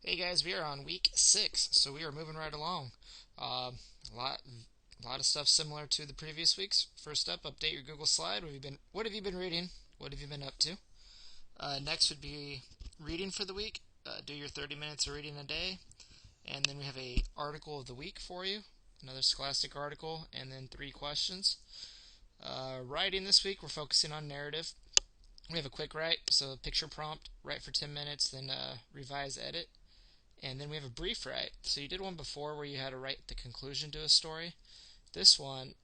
Hey guys, we are on week 6, so we are moving right along. Uh, a lot of stuff similar to the previous weeks. First up, update your Google Slide. What have you been reading? What have you been up to? Next would be reading for the week. Do your 30 minutes of reading a day, and then we have a article of the week for you, another Scholastic article, and then 3 questions. Writing this week, we're focusing on narrative. We have a quick write, so picture prompt, write for 10 minutes, then revise, edit. And then we have a brief write. So you did one before where you had to write the conclusion to a story. This one,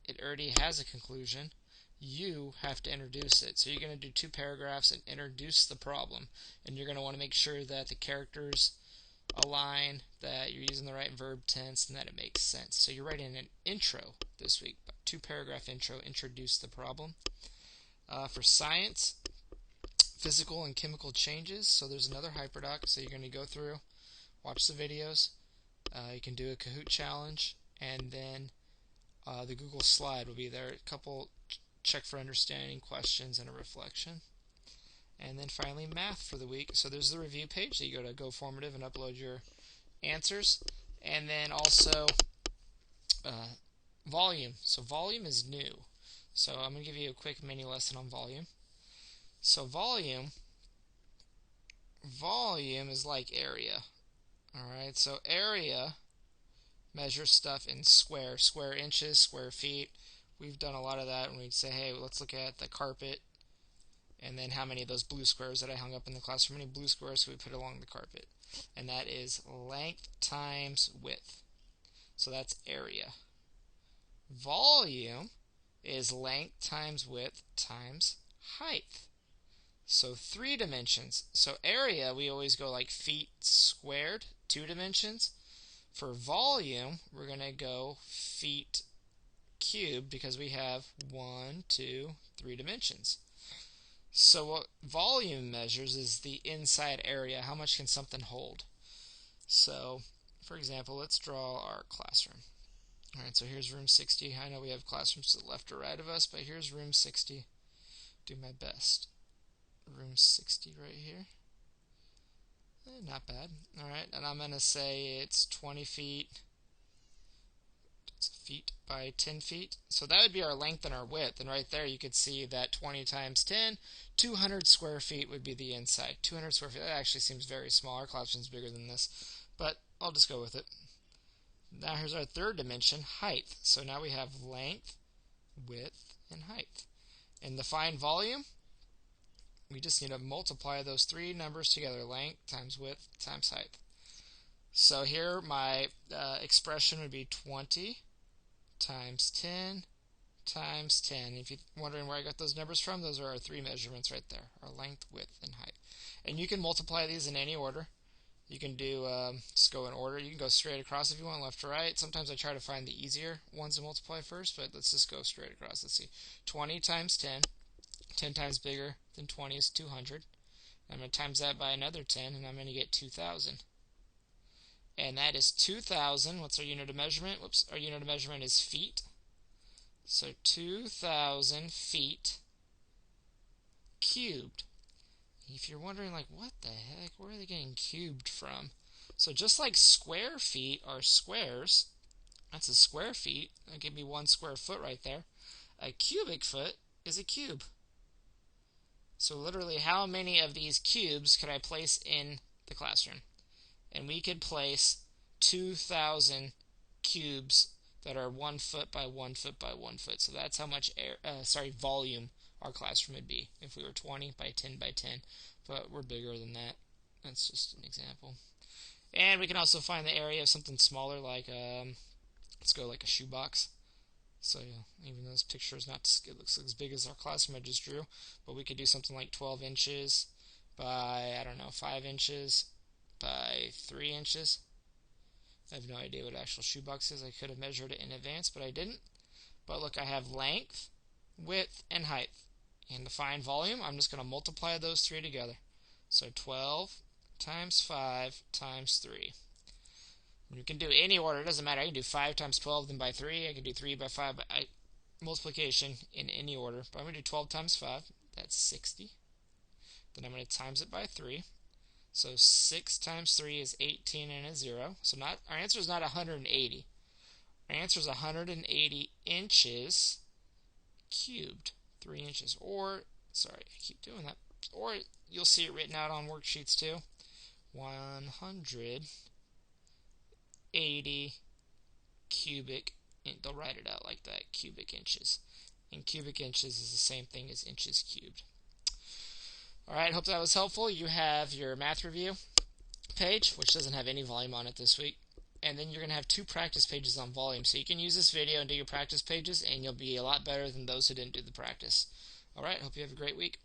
it already has a conclusion. You have to introduce it. So you're going to do 2 paragraphs and introduce the problem. And you're going to want to make sure that the characters align, that you're using the right verb tense, and that it makes sense. So you're writing an intro this week. 2 paragraph intro, introduce the problem. For science, physical and chemical changes. So there's another hyperdoc. So you're going to go through, watch the videos. You can do a Kahoot challenge, and then the Google Slide will be there. A couple check for understanding questions and a reflection. And then finally, math for the week. So there's the review page. So you go to GoFormative and upload your answers. And then also volume. So volume is new. So I'm going to give you a quick mini lesson on volume. So volume is like area. Alright, so area measures stuff in square inches, square feet. We've done a lot of that when we'd say, hey, let's look at the carpet, and then how many of those blue squares that I hung up in the classroom, how many blue squares can we put along the carpet? And that is length times width. So that's area. Volume is length times width times height. So 3 dimensions. So area, we always go like feet squared, 2 dimensions. For volume, we're going to go feet cubed because we have 1, 2, 3 dimensions. So what volume measures is the inside area. How much can something hold? So, for example, let's draw our classroom. Alright, so here's room 60. I know we have classrooms to the left or right of us, but here's room 60. Do my best. Room 60 right here. Not bad. Alright, and I'm going to say it's 20 feet. It's feet by 10 feet. So that would be our length and our width. And right there you could see that 20 times 10, 200 square feet would be the inside. 200 square feet. That actually seems very small. Our classroom's bigger than this. But I'll just go with it. Now here's our third dimension, height. So now we have length, width, and height. And the fine volume, we just need to multiply those 3 numbers together, length times width times height. So here my expression would be 20 times 10 times 10. If you're wondering where I got those numbers from, those are our 3 measurements right there, our length, width, and height. And you can multiply these in any order. You can do, just go in order. You can go straight across if you want, left to right. Sometimes I try to find the easier ones to multiply first, but let's just go straight across. Let's see. 20 times 10. 10 times bigger than 20 is 200. I'm going to times that by another 10, and I'm going to get 2,000. And that is 2,000. What's our unit of measurement? Whoops, our unit of measurement is feet. So 2,000 feet cubed. If you're wondering, like, what the heck? Where are they getting cubed from? So just like square feet are squares, that's a square feet. That give me 1 square foot right there. A cubic foot is a cube. So literally, how many of these cubes could I place in the classroom? And we could place 2,000 cubes that are 1 foot by 1 foot by 1 foot. So that's how much volume our classroom would be if we were 20 by 10 by 10. But we're bigger than that. That's just an example. And we can also find the area of something smaller, like let's go like a shoebox. So yeah, even though this picture is not, it looks as big as our classroom I just drew, but we could do something like 12 inches by, I don't know, 5 inches by 3 inches. I have no idea what actual shoebox is. I could have measured it in advance, but I didn't. But look, I have length, width, and height. And to find volume, I'm just going to multiply those 3 together. So 12 times 5 times 3. You can do any order, it doesn't matter. I can do 5 times 12 then by 3. I can do 3 by 5 by multiplication in any order. But I'm going to do 12 times 5. That's 60. Then I'm going to times it by 3. So 6 times 3 is 18 and a 0. So our answer is not 180. Our answer is 180 inches cubed. 3 inches. Or, sorry, I keep doing that. Or you'll see it written out on worksheets too. 180 cubic, and they'll write it out like that, cubic inches. And cubic inches is the same thing as inches cubed. Alright, hope that was helpful. You have your math review page, which doesn't have any volume on it this week. And then you're going to have 2 practice pages on volume. So you can use this video and do your practice pages, and you'll be a lot better than those who didn't do the practice. Alright, hope you have a great week.